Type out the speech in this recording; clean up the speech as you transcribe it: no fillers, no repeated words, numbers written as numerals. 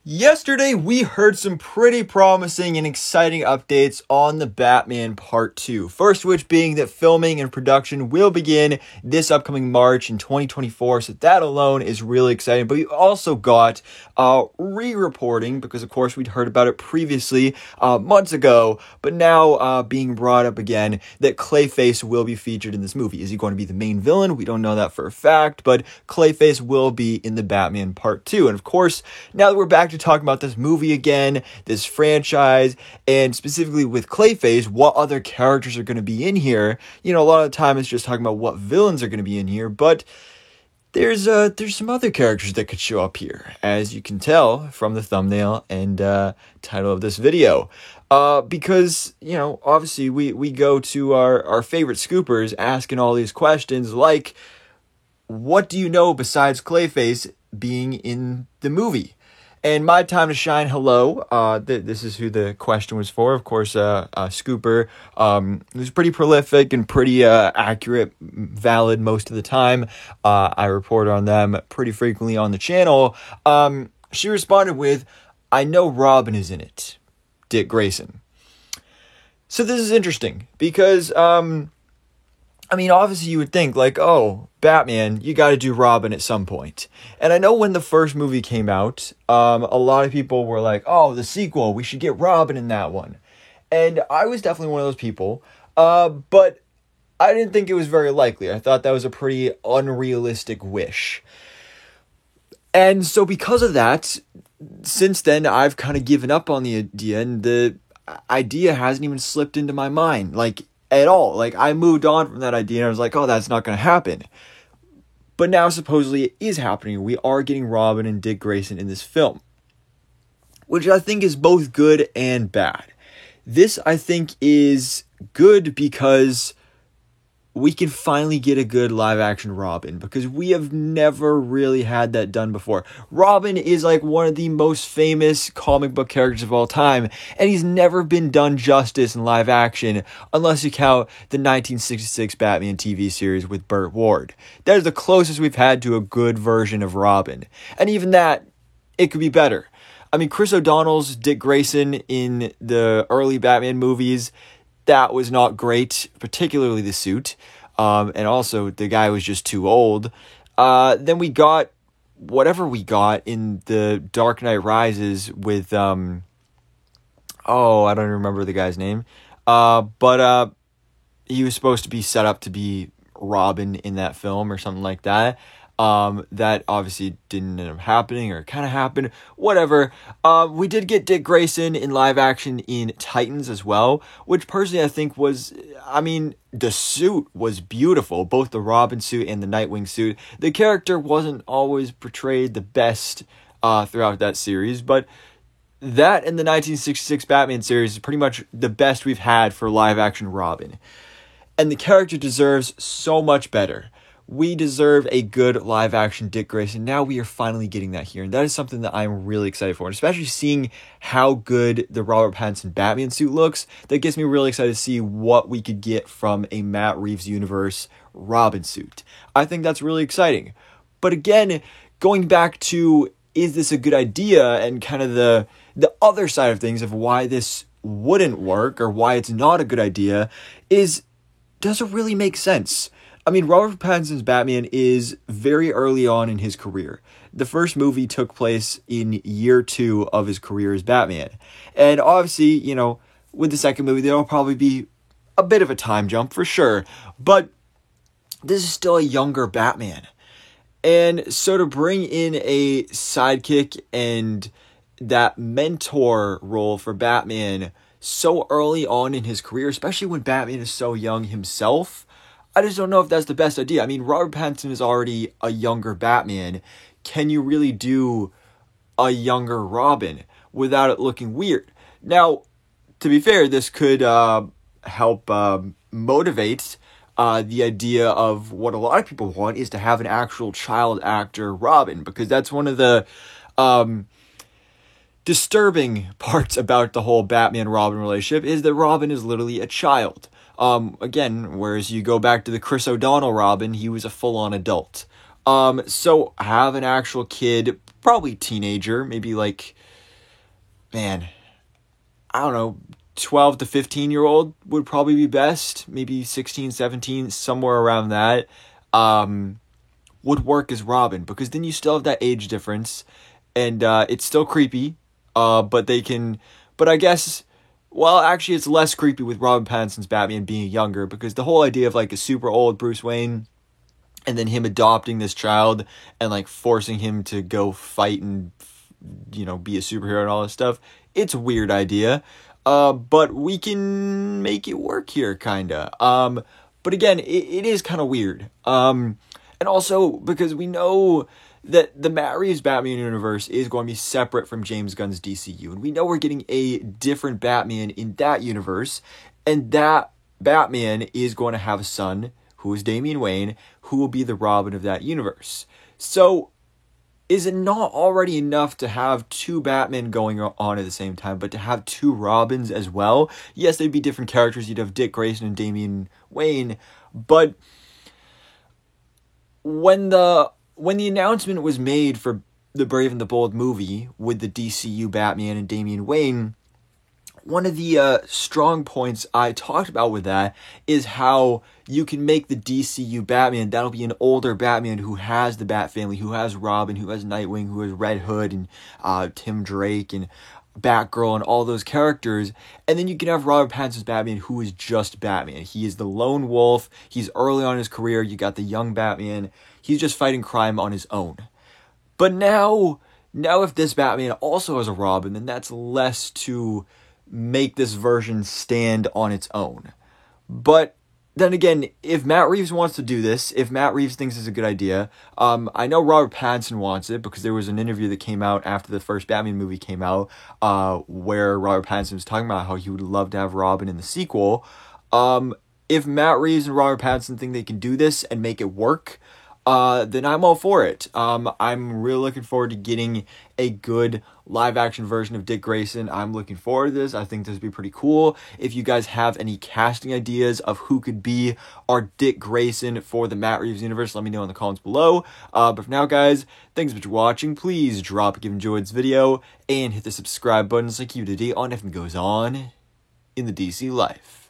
Yesterday, we heard some pretty promising and exciting updates on The Batman Part 2. First, which being that filming and production will begin this upcoming March in 2024. So that alone is really exciting. But we also got re-reporting, because of course we'd heard about it previously months ago, but now being brought up again, that Clayface will be featured in this movie. Is he going to be the main villain? We don't know that for a fact, but Clayface will be in The Batman Part 2. And of course, now that we're back to talk about this movie again, this franchise, and specifically with Clayface, what other characters are going to be in here. You know, a lot of the time it's just talking about what villains are going to be in here, but there's some other characters that could show up here, as you can tell from the thumbnail and title of this video. Because, you know, obviously we go to our favorite scoopers asking all these questions like, what do you know besides Clayface being in the movie? And My Time to Shine, hello. This is who the question was for. Of course, Scooper, who's pretty prolific and pretty accurate, valid most of the time. I report on them pretty frequently on the channel. She responded with, I know Robin is in it. Dick Grayson. So this is interesting because, obviously you would think like, oh, Batman, you got to do Robin at some point. And I know when the first movie came out, a lot of people were like, oh, the sequel, we should get Robin in that one. And I was definitely one of those people, but I didn't think it was very likely. I thought that was a pretty unrealistic wish. And so because of that, since then, I've kind of given up on the idea, and the idea hasn't even slipped into my mind, like, at all. Like, I moved on from that idea, and I was like, oh, that's not going to happen. But now, supposedly, it is happening. We are getting Robin and Dick Grayson in this film, which I think is both good and bad. This, I think, is good because we can finally get a good live-action Robin, because we have never really had that done before. Robin is like one of the most famous comic book characters of all time, and he's never been done justice in live action, unless you count the 1966 Batman TV series with Burt Ward. That is the closest we've had to a good version of Robin. And even that, it could be better. I mean, Chris O'Donnell's Dick Grayson in the early Batman movies, that was not great, particularly the suit. And also, the guy was just too old. Then we got whatever we got in the Dark Knight Rises with, I don't remember the guy's name. But he was supposed to be set up to be Robin in that film or something like that. That obviously didn't end up happening, or kind of happened, whatever. We did get Dick Grayson in live action in Titans as well, which personally I think was, the suit was beautiful, both the Robin suit and the Nightwing suit. The character wasn't always portrayed the best throughout that series, but that and the 1966 Batman series is pretty much the best we've had for live action Robin. And the character deserves so much better. We deserve a good live-action Dick Grayson. Now we are finally getting that here, and that is something that I'm really excited for. And especially seeing how good the Robert Pattinson Batman suit looks, that gets me really excited to see what we could get from a Matt Reeves universe Robin suit. I think that's really exciting. But again, going back to, is this a good idea, and kind of the other side of things of why this wouldn't work, or why it's not a good idea, is, does it really make sense? I mean, Robert Pattinson's Batman is very early on in his career. The first movie took place in year 2 of his career as Batman. And obviously, you know, with the second movie, there'll probably be a bit of a time jump for sure. But this is still a younger Batman. And so to bring in a sidekick and that mentor role for Batman so early on in his career, especially when Batman is so young himself, I just don't know if that's the best idea. I mean, Robert Pattinson is already a younger Batman. Can you really do a younger Robin without it looking weird? Now, to be fair, this could help motivate the idea of what a lot of people want, is to have an actual child actor Robin, because that's one of the disturbing parts about the whole Batman-Robin relationship, is that Robin is literally a child. Again, whereas you go back to the Chris O'Donnell Robin, he was a full-on adult. So have an actual kid probably teenager, maybe like, man, I don't know, 12 to 15-year-old would probably be best. Maybe 16, 17, somewhere around that, would work as Robin, because then you still have that age difference, and it's still creepy, but I guess, well, actually it's less creepy with Robert Pattinson's Batman being younger, because the whole idea of like a super old Bruce Wayne and then him adopting this child and like forcing him to go fight and, you know, be a superhero and all this stuff, it's a weird idea. But we can make it work here, kinda. But again, it is kind of weird. And also because we know that the Matt Reeves Batman universe is going to be separate from James Gunn's DCU. And we know we're getting a different Batman in that universe. And that Batman is going to have a son, who is Damian Wayne, who will be the Robin of that universe. So, is it not already enough to have two Batmen going on at the same time, but to have two Robins as well? Yes, they'd be different characters. You'd have Dick Grayson and Damian Wayne, but when the announcement was made for the Brave and the Bold movie with the DCU Batman and Damian Wayne, one of the strong points I talked about with that is how you can make the DCU Batman, that'll be an older Batman who has the Bat family, who has Robin, who has Nightwing, who has Red Hood, and Tim Drake, and Batgirl, and all those characters. And then you can have Robert Pattinson's Batman, who is just Batman. He is the lone wolf. He's early on in his career. You got the young Batman. He's just fighting crime on his own. But now if this Batman also has a Robin, then that's less to make this version stand on its own. But then again, if Matt Reeves wants to do this, if Matt Reeves thinks it's a good idea, I know Robert Pattinson wants it, because there was an interview that came out after the first Batman movie came out, where Robert Pattinson was talking about how he would love to have Robin in the sequel. If Matt Reeves and Robert Pattinson think they can do this and make it work, then I'm all for it. I'm really looking forward to getting a good live-action version of Dick Grayson. I'm looking forward to this. I think this would be pretty cool. If you guys have any casting ideas of who could be our Dick Grayson for the Matt Reeves universe, let me know in the comments below. But for now, guys, thanks for watching. Please drop a like if you enjoyed this video, and hit the subscribe button so I keep you up to date on everything that goes on in the DC life.